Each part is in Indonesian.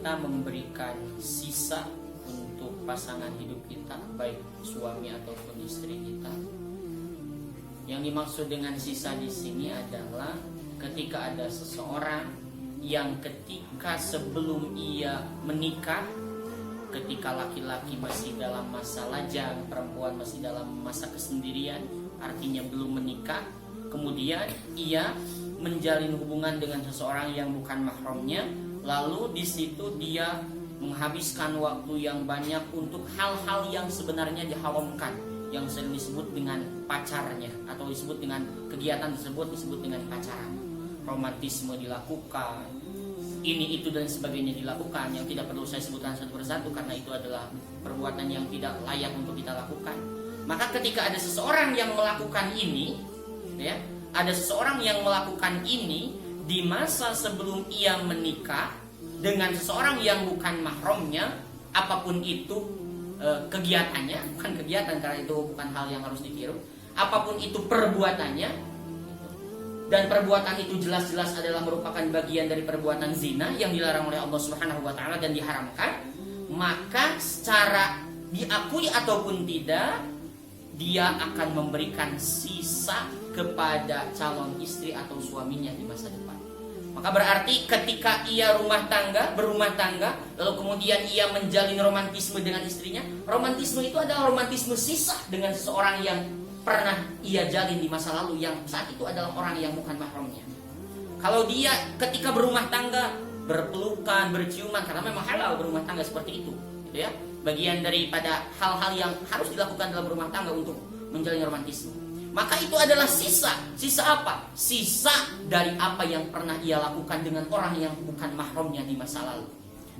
kita memberikan sisa untuk pasangan hidup kita, baik suami ataupun istri kita. Yang dimaksud dengan sisa di sini adalah ketika ada seseorang yang ketika sebelum ia menikah, ketika laki-laki masih dalam masa lajang, perempuan masih dalam masa kesendirian, artinya belum menikah, kemudian ia menjalin hubungan dengan seseorang yang bukan mahramnya, lalu di situ dia menghabiskan waktu yang banyak untuk hal-hal yang sebenarnya diharamkan, yang sering disebut dengan pacarnya, atau disebut dengan kegiatan tersebut disebut dengan pacaran. Romantisme dilakukan, ini itu dan sebagainya dilakukan, yang tidak perlu saya sebutkan satu persatu karena itu adalah perbuatan yang tidak layak untuk kita lakukan. Maka ketika ada seseorang yang melakukan ini, ya, ada seseorang yang melakukan ini di masa sebelum ia menikah dengan seseorang yang bukan mahramnya, apapun itu kegiatannya, bukan kegiatan karena itu bukan hal yang harus ditiru, apapun itu perbuatannya, dan perbuatan itu jelas-jelas adalah merupakan bagian dari perbuatan zina yang dilarang oleh Allah Subhanahu wa taala dan diharamkan, maka secara diakui ataupun tidak, dia akan memberikan sisa kepada calon istri atau suaminya di masa depan. Maka berarti ketika ia berumah tangga, lalu kemudian ia menjalin romantisme dengan istrinya, romantisme itu adalah romantisme sisa dengan seseorang yang pernah ia jalin di masa lalu, yang saat itu adalah orang yang bukan mahramnya. Kalau dia ketika berumah tangga berpelukan, berciuman, karena memang halal berumah tangga seperti itu, gitu ya, bagian daripada hal-hal yang harus dilakukan dalam rumah tangga untuk menjalin romantisme, maka itu adalah sisa. Sisa apa? Sisa dari apa yang pernah ia lakukan dengan orang yang bukan mahramnya di masa lalu.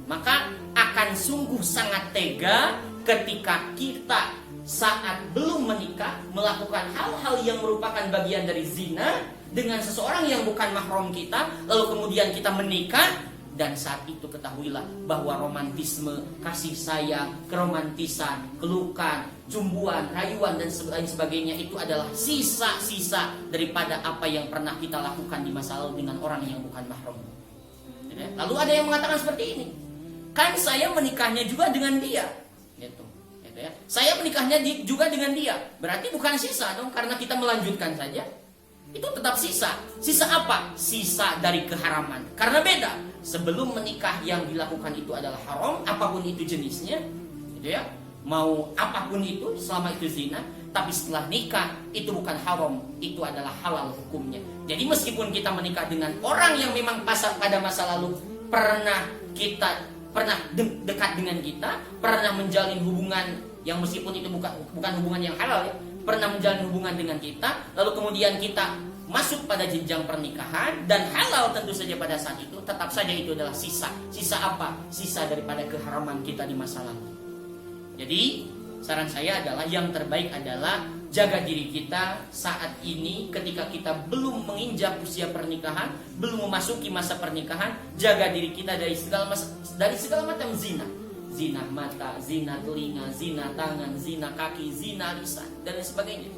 Maka akan sungguh sangat tega ketika kita saat belum menikah melakukan hal-hal yang merupakan bagian dari zina dengan seseorang yang bukan mahram kita, lalu kemudian kita menikah, dan saat itu ketahuilah bahwa romantisme, kasih sayang, keromantisan, kelukan, cumbuan, rayuan dan lain sebagainya itu adalah sisa-sisa daripada apa yang pernah kita lakukan di masa lalu dengan orang yang bukan mahram. Lalu ada yang mengatakan seperti ini, kan saya menikahnya juga dengan dia, gitu ya. Saya menikahnya juga dengan dia, berarti bukan sisa dong, karena kita melanjutkan saja. Itu tetap sisa. Sisa apa? Sisa dari keharaman. Karena beda. Sebelum menikah yang dilakukan itu adalah haram, apapun itu jenisnya, gitu ya. Mau apapun itu, selama itu zina. Tapi setelah nikah itu bukan haram, itu adalah halal hukumnya. Jadi meskipun kita menikah dengan orang yang memang pada masa lalu pernah dekat dengan kita, pernah menjalin hubungan yang meskipun itu bukan hubungan yang halal ya, pernah menjalin hubungan dengan kita, lalu kemudian kita masuk pada jenjang pernikahan dan halal tentu saja pada saat itu, tetap saja itu adalah sisa. Sisa apa? Sisa daripada keharaman kita di masa lalu. Jadi saran saya adalah yang terbaik adalah jaga diri kita saat ini ketika kita belum menginjak usia pernikahan, belum memasuki masa pernikahan. Jaga diri kita dari segala macam zina. Zina mata, zina telinga, zina tangan, zina kaki, zina lisan, dan lain sebagainya.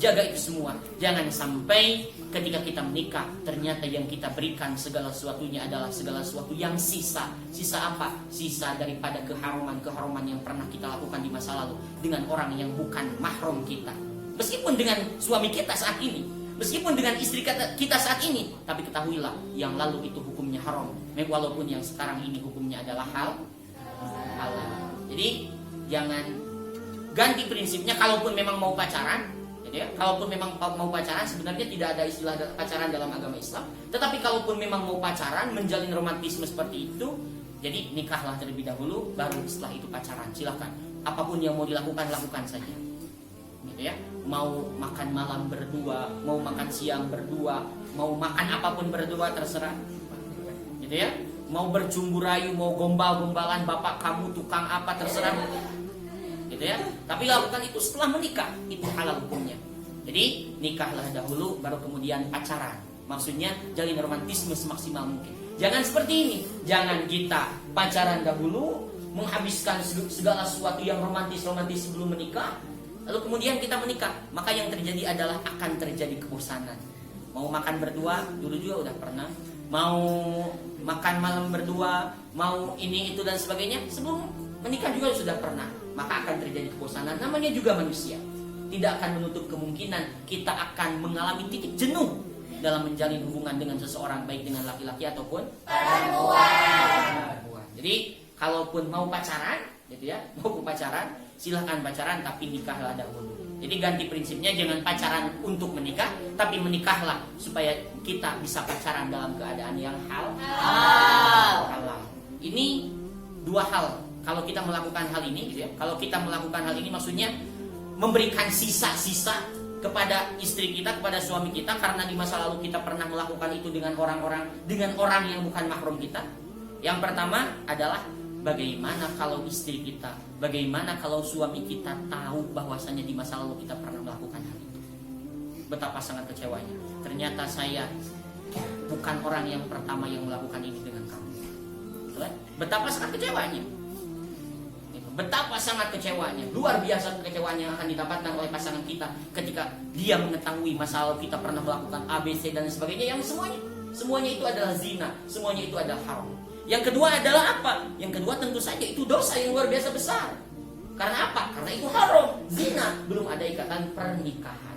Jaga itu semua. Jangan sampai ketika kita menikah ternyata yang kita berikan segala sesuatunya adalah segala sesuatu yang sisa. Sisa apa? Sisa daripada keharaman yang pernah kita lakukan di masa lalu dengan orang yang bukan mahram kita. Meskipun dengan suami kita saat ini, meskipun dengan istri kita saat ini, tapi ketahuilah yang lalu itu hukumnya haram, walaupun yang sekarang ini hukumnya adalah halal. Jadi jangan ganti prinsipnya. Kalaupun memang mau pacaran, ya, kalaupun memang mau pacaran, sebenarnya tidak ada istilah pacaran dalam agama Islam. Tetapi kalaupun memang mau pacaran, menjalin romantisme seperti itu, jadi nikahlah terlebih dahulu, baru setelah itu pacaran. Silahkan, apapun yang mau dilakukan, lakukan saja. Gitu ya. Mau makan malam berdua, mau makan siang berdua, mau makan apapun berdua, terserah. Gitu ya. Mau bercumbu rayu, mau gombal-gombalan, bapak kamu tukang apa, terserah. Gitu ya. Tapi lakukan itu setelah menikah, itu halal hukumnya. Jadi nikahlah dahulu, baru kemudian pacaran. Maksudnya jalin romantisme semaksimal mungkin. Jangan seperti ini. Jangan kita pacaran dahulu, menghabiskan segala sesuatu yang romantis sebelum menikah, lalu kemudian kita menikah. Maka yang terjadi adalah akan terjadi kebosanan. Mau makan berdua, dulu juga udah pernah. Mau makan malam berdua, mau ini itu dan sebagainya, sebelum menikah juga sudah pernah, maka akan terjadi kebosanan. Namanya juga manusia. Tidak akan menutup kemungkinan kita akan mengalami titik jenuh dalam menjalin hubungan dengan seseorang, baik dengan laki-laki ataupun perempuan. Jadi kalaupun mau pacaran, gitu ya, mau pacaran, silahkan pacaran, tapi nikahlah dahulu. Jadi ganti prinsipnya, jangan pacaran untuk menikah, tapi menikahlah supaya kita bisa pacaran dalam keadaan yang halal. Ini dua hal. Kalau kita melakukan hal ini, gitu ya, kalau kita melakukan hal ini maksudnya memberikan sisa-sisa kepada istri kita, kepada suami kita, karena di masa lalu kita pernah melakukan itu dengan orang yang bukan mahram kita. Yang pertama adalah bagaimana kalau istri kita, bagaimana kalau suami kita tahu bahwasannya di masa lalu kita pernah melakukan hal itu. Betapa sangat kecewanya. Ternyata saya bukan orang yang pertama yang melakukan ini dengan kamu. Betapa sangat kecewanya. Betapa sangat kecewanya, luar biasa kecewanya yang akan didapatkan oleh pasangan kita ketika dia mengetahui masa lalu kita pernah melakukan A, B, C dan sebagainya, yang semuanya itu adalah zina, semuanya itu adalah haram. Yang kedua adalah apa? Yang kedua tentu saja itu dosa yang luar biasa besar. Karena apa? Karena itu haram, zina, belum ada ikatan pernikahan.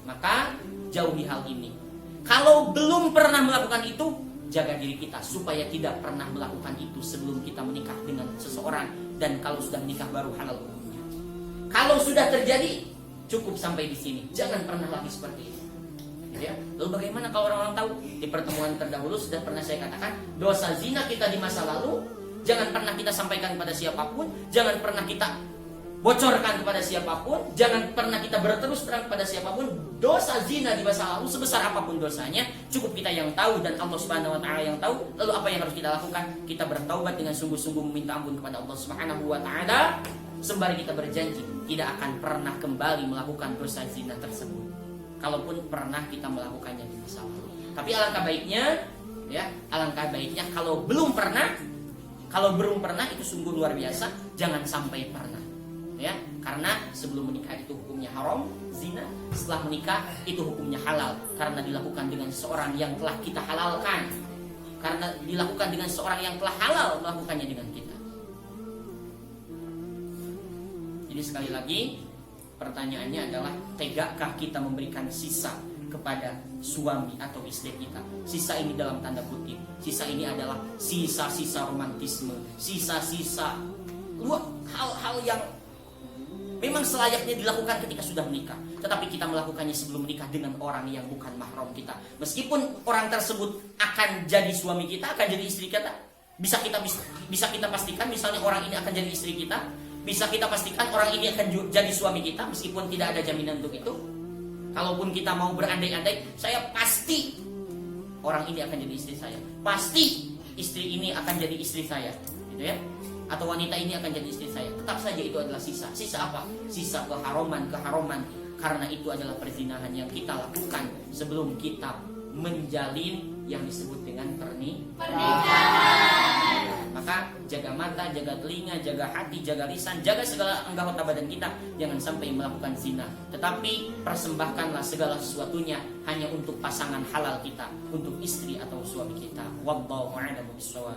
Maka jauhi hal ini. Kalau belum pernah melakukan itu, jaga diri kita supaya tidak pernah melakukan itu sebelum kita menikah dengan seseorang. Dan kalau sudah menikah baru halal hukumnya. Kalau sudah terjadi, cukup sampai di sini. Jangan pernah lagi seperti itu. Ya. Lalu bagaimana kalau orang-orang tahu? Di pertemuan terdahulu sudah pernah saya katakan, dosa zina kita di masa lalu jangan pernah kita sampaikan kepada siapapun, jangan pernah kita bocorkan kepada siapapun, jangan pernah kita berterus terang kepada siapapun. Dosa zina di masa lalu sebesar apapun dosanya, cukup kita yang tahu dan Allah Subhanahu wa taala yang tahu. Lalu apa yang harus kita lakukan? Kita bertaubat dengan sungguh-sungguh meminta ampun kepada Allah Subhanahu wa taala, sembari kita berjanji tidak akan pernah kembali melakukan dosa zina tersebut. Kalaupun pernah kita melakukannya di masa lalu. Tapi alangkah baiknya, ya, alangkah baiknya kalau belum pernah itu sungguh luar biasa, jangan sampai pernah. Ya, karena sebelum menikah itu hukumnya haram, zina. Setelah menikah itu hukumnya halal karena dilakukan dengan seorang yang telah kita halalkan. Karena dilakukan dengan seorang yang telah halal melakukannya dengan kita. Jadi sekali lagi pertanyaannya adalah, tegakah kita memberikan sisa kepada suami atau istri kita? Sisa ini dalam tanda kutip. Sisa ini adalah sisa-sisa romantisme, sisa-sisa hal-hal yang memang selayaknya dilakukan ketika sudah menikah, tetapi kita melakukannya sebelum menikah dengan orang yang bukan mahram kita. Meskipun orang tersebut akan jadi suami kita, akan jadi istri kita, bisa kita pastikan misalnya orang ini akan jadi istri kita, bisa kita pastikan orang ini akan jadi suami kita, meskipun tidak ada jaminan untuk itu. Kalaupun kita mau berandai-andai, saya pasti orang ini akan jadi istri saya, pasti istri ini akan jadi istri saya, gitu ya. Atau wanita ini akan jadi istri saya. Tetap saja itu adalah sisa. Sisa apa? Sisa keharuman. Karena itu adalah perzinahan yang kita lakukan sebelum kita menjalin yang disebut dengan pernikahan. Maka jaga mata, jaga telinga, jaga hati, jaga lisan, jaga segala anggota badan kita, jangan sampai melakukan zina. Tetapi persembahkanlah segala sesuatunya hanya untuk pasangan halal kita, untuk istri atau suami kita. Wallahu a'lam bishawab.